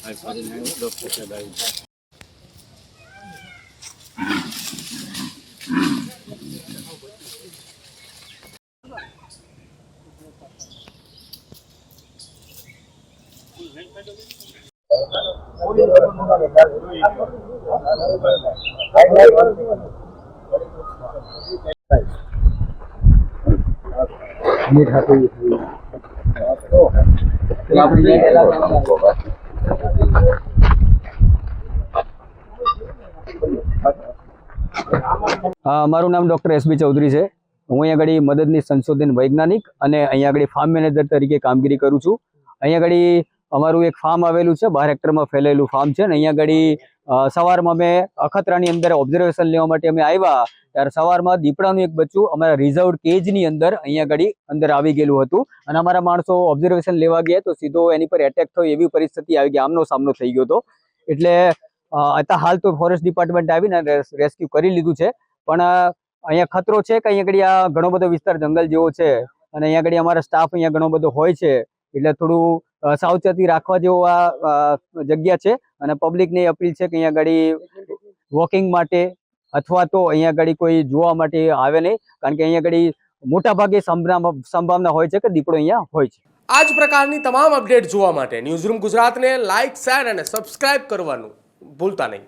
Doctor સાહેબ આવી મારું નામ ડૉક્ટર એસબી ચૌધરી છે। હું અહીંયા આગળ મદદની સંશોધન વૈજ્ઞાનિક અને અહીંયા આગળ ફાર્મ મેનેજર તરીકે કામગીરી કરું છું। અહીંયા આગળ અમારું એક ફાર્મ આવેલું છે, 12 હેક્ટરમાં ફેલાયેલું ફાર્મ છે। અને અહીંયા આગળ સવારમાં અમે અખતરાની અંદર ઓબ્ઝર્વેશન લેવા માટે અમે આવ્યા ત્યારે સવારમાં દીપડાનું એક બચ્ચું અમારા રિઝર્વડ કેજની અંદર અહીંયા આગળ અંદર આવી ગયેલું હતું। અને અમારા માણસો ઓબ્ઝર્વેશન લેવા ગયા તો સીધો એની પર એટેક થયો એવી પરિસ્થિતિ આવી ગઈ, આમનો સામનો થઈ ગયો હતો। એટલે અત્યારે હાલ તો ફોરેસ્ટ ડિપાર્ટમેન્ટ આવીને રેસ્ક્યુ કરી લીધું છે, પણ અહીંયા ખતરો છે કે અહીંયા આગળ આ ઘણો બધો વિસ્તાર જંગલ જેવો છે અને અહીંયા આગળ અમારા સ્ટાફ અહીંયા ઘણો બધો હોય છે, એટલે થોડું સાવચેતી રાખવા જેવો આ જગ્યા છે। અને પબ્લિકને અપીલ છે કે અહીંયા આગળ વોકિંગ માટે અથવા તો અહીંયા આગળ કોઈ જોવા માટે આવે નહીં, કારણ કે અહીંયા આગળ મોટા ભાગે સંભાવના હોય છે કે દીપડો અહીંયા હોય છે। આ જ પ્રકારની તમામ અપડેટ જોવા માટે ન્યૂઝરૂમ ગુજરાતને લાઇક, શેર અને સબસ્ક્રાઇબ કરવાનું ભૂલતા નહીં।